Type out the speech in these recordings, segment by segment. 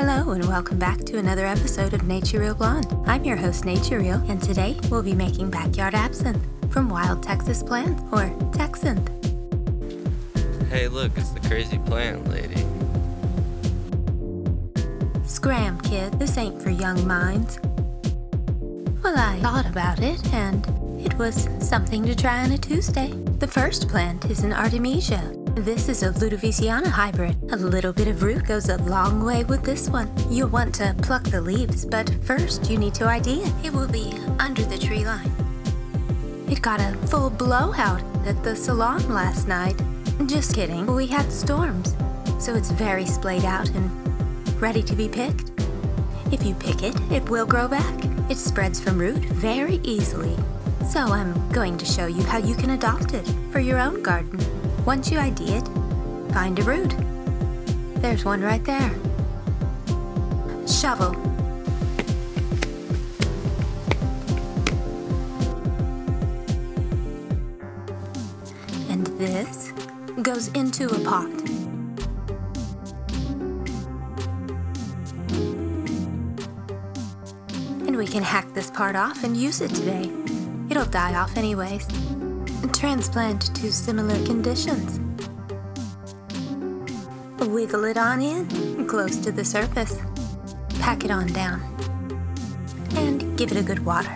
Hello and welcome back to another episode of Nature Real Blonde. I'm your host Nature Real, and today we'll be making backyard absinthe from wild Texas plants, or Tex-inthe. Hey look, it's the crazy plant lady. Scram, kid, this ain't for young minds. Well, I thought about it, and it was something to try on a Tuesday. The first plant is an Artemisia. This is a Ludoviciana hybrid. A little bit of root goes a long way with this one. You'll want to pluck the leaves, but first you need to ID it. It will be under the tree line. It got a full blowout at the salon last night. Just kidding, we had storms, so it's very splayed out and ready to be picked. If you pick it, it will grow back. It spreads from root very easily. So I'm going to show you how you can adopt it for your own garden. Once you ID it, find a root. There's one right there. Shovel. And this goes into a pot. And we can hack this part off and use it today. It'll die off anyways. Transplant to similar conditions. Wiggle it on in, close to the surface. Pack it on down. And give it a good water.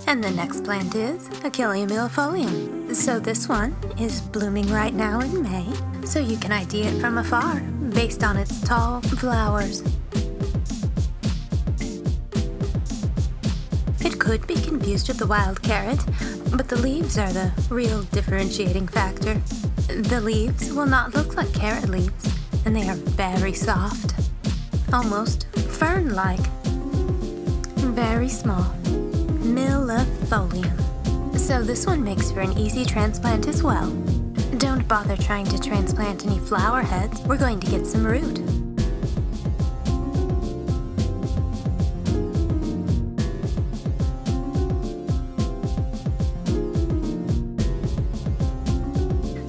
And the next plant is Achillea millefolium. So this one is blooming right now in May, so you can ID it from afar, based on its tall flowers. It could be confused with the wild carrot, but the leaves are the real differentiating factor. The leaves will not look like carrot leaves, and they are very soft, almost fern-like, very small, millefolium. So this one makes for an easy transplant as well. Don't bother trying to transplant any flower heads. We're going to get some root.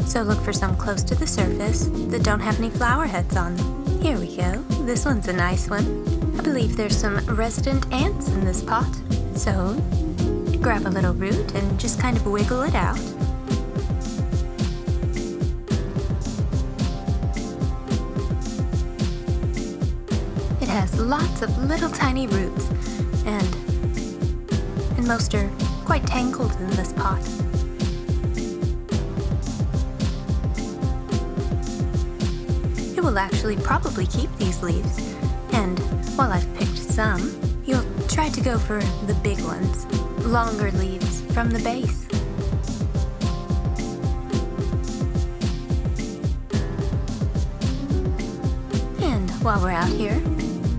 So look for some close to the surface that don't have any flower heads on them. Here we go. This one's a nice one. I believe there's some resident ants in this pot. So grab a little root and just kind of wiggle it out. It has lots of little tiny roots, and most are quite tangled in this pot. It will actually probably keep these leaves, and while I've picked some, you'll try to go for the big ones, longer leaves from the base. And while we're out here,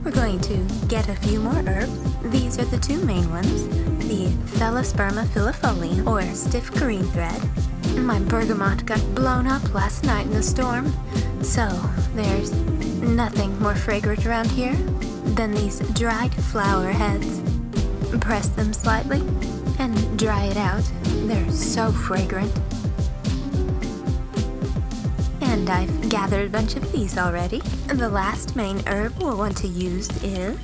we're going to get a few more herbs. These are the two main ones, the Thelosperma filifolium, or stiff green thread. My bergamot got blown up last night in the storm, so there's nothing more fragrant around here than these dried flower heads. Press them slightly and dry it out. They're so fragrant. And I've gathered a bunch of these already. The last main herb we'll want to use is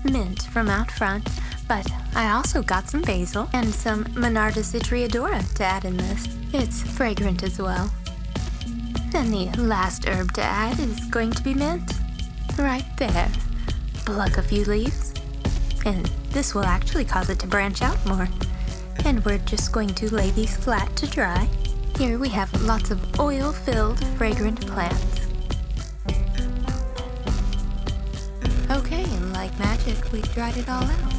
mint from out front, but I also got some basil and some Monarda citriodora to add in this. It's fragrant as well. Then the last herb to add is going to be mint. Right there. Pluck a few leaves, and this will actually cause it to branch out more. And we're just going to lay these flat to dry. Here we have lots of oil-filled, fragrant plants. Okay, and like magic, we've dried it all out.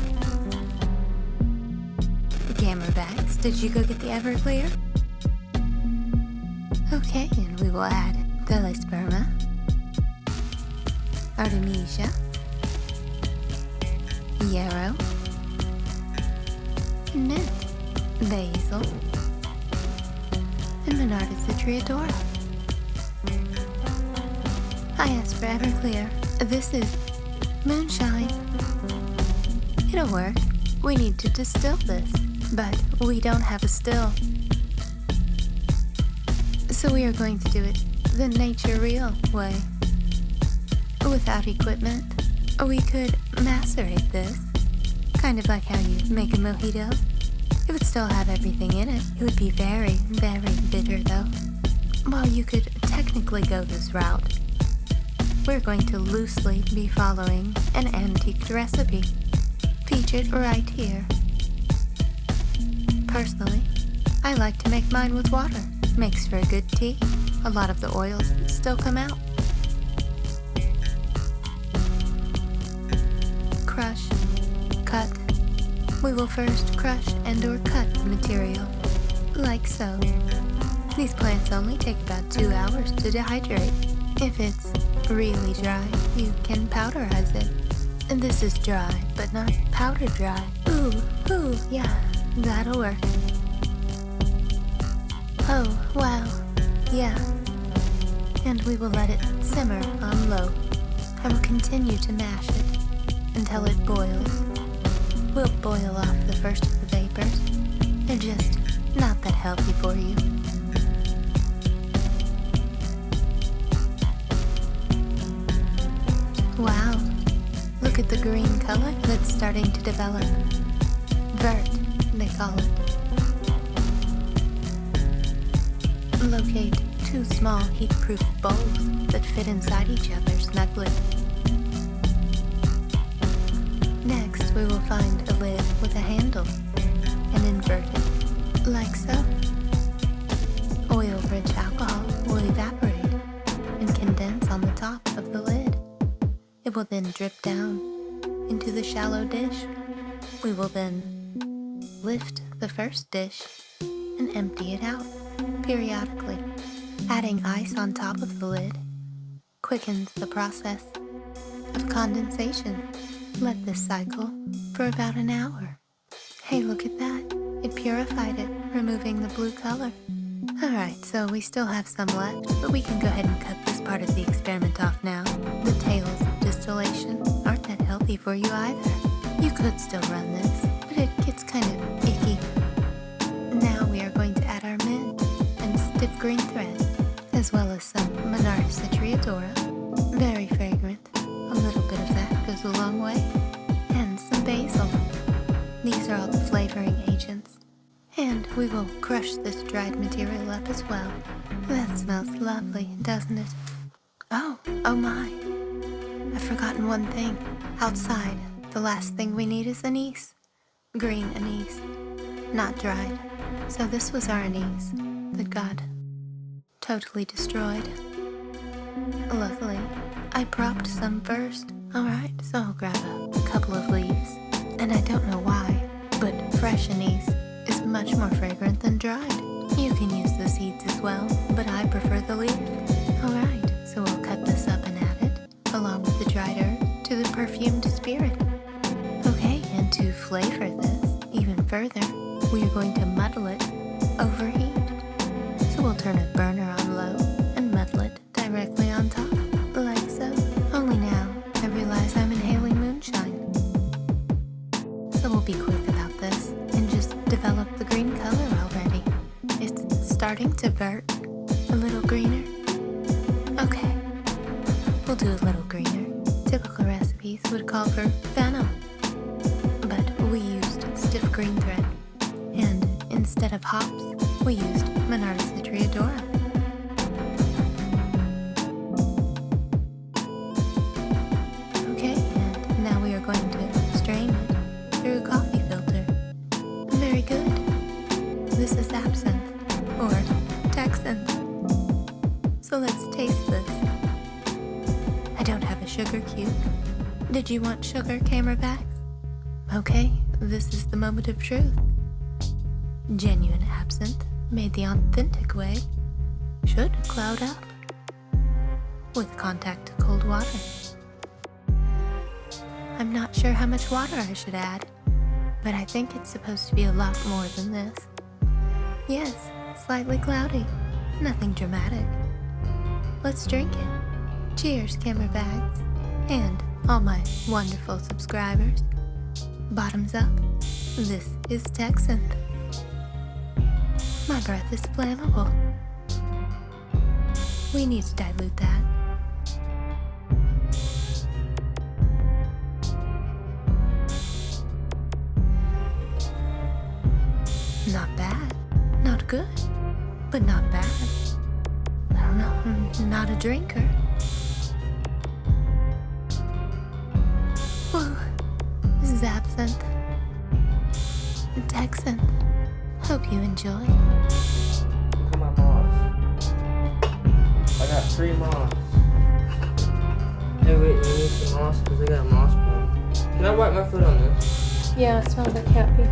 Camera bags, did you go get the Everclear? Okay, and we will add Thelosperma, Artemisia, yarrow, mint, basil, and Monarda citriodora. I asked for Everclear. This is moonshine. It'll work. We need to distill this, but we don't have a still. So we are going to do it the Nature Real way, without equipment, We could macerate this, kind of like how you make a mojito. It would still have everything in it. It would be very, very bitter though. Well, you could technically go this route. We're going to loosely be following an antiqued recipe, featured right here. Personally, I like to make mine with water. Makes for a good tea. A lot of the oils still come out. Crush, cut. We will first crush and/or cut the material, like so. These plants only take about 2 hours to dehydrate. If it's really dry, you can powderize it. And this is dry, but not powder dry. Ooh, yeah, that'll work. Oh, wow, yeah. And we will let it simmer on low. I will continue to mash it until it boils. We'll boil off the first of the vapors. They're just not that healthy for you. Wow, look at the green color that's starting to develop. Vert, they call it. Locate 2 small heat-proof bowls that fit inside each other snugly. Next, we will find a lid with a handle and invert it, like so. Oil-rich alcohol will evaporate and condense on the top of the lid. It will then drip down into the shallow dish. We will then lift the first dish and empty it out periodically. Adding ice on top of the lid quickens the process of condensation. Let this cycle for about an hour. Hey, look at that. It purified it, removing the blue color. Alright, so we still have some left, but we can go ahead and cut this part of the experiment off now. The tails of distillation aren't that healthy for you either. You could still run this, but it gets kind of icky. Now we are going to add our mint and stiff green thread, as well as some Monarchs citriodora. Very fragrant. A little bit of that goes a long way. And some basil. These are all the flavoring agents. And we will crush this dried material up as well. That smells lovely, doesn't it? Oh my. I've forgotten one thing. Outside, the last thing we need is anise. Green anise. Not dried. So this was our anise that got totally destroyed. Luckily, I propped some first. Alright, so I'll grab a couple of leaves. And I don't know why, but fresh anise is much more fragrant than dried. You can use the seeds as well, but I prefer the leaf. Alright, so we'll cut this up and add it, along with the dried herb, to the perfumed spirit. Okay, and to flavor this even further, we are going to muddle it over heat. So we'll turn a burner on low and muddle it directly on top, like so. Only now, I realize I'm inhaling moonshine. So we'll be quick about this and just develop the green color already. It's starting to vert a little greener. Okay, we'll do a little greener. Typical recipes would call for fennel, but we used stiff green thread, and instead of hops, we used Monarchs citriodora. Okay, and now we are going to strain it through a coffee filter. Very good. This is Absinthe, or Tex-inthe. So let's taste this. I don't have a sugar cube. Did you want sugar, camera backs? Okay, this is the moment of truth. Genuine absinthe, made the authentic way, should cloud up with contact to cold water. I'm not sure how much water I should add, but I think it's supposed to be a lot more than this. Yes, slightly cloudy, nothing dramatic. Let's drink it. Cheers, camera bags, and all my wonderful subscribers. Bottoms up, this is Tex-inthe. My breath is flammable. We need to dilute that. Not good, but not bad. I don't know, I'm not a drinker. Well, this is Absinthe. Tex-inthe. Hope you enjoy. Look at my moss. I got 3 moss. Hey, wait, you need some moss? Because I got a moss problem. Can I wipe my foot on this? Yeah, it smells like cat pee.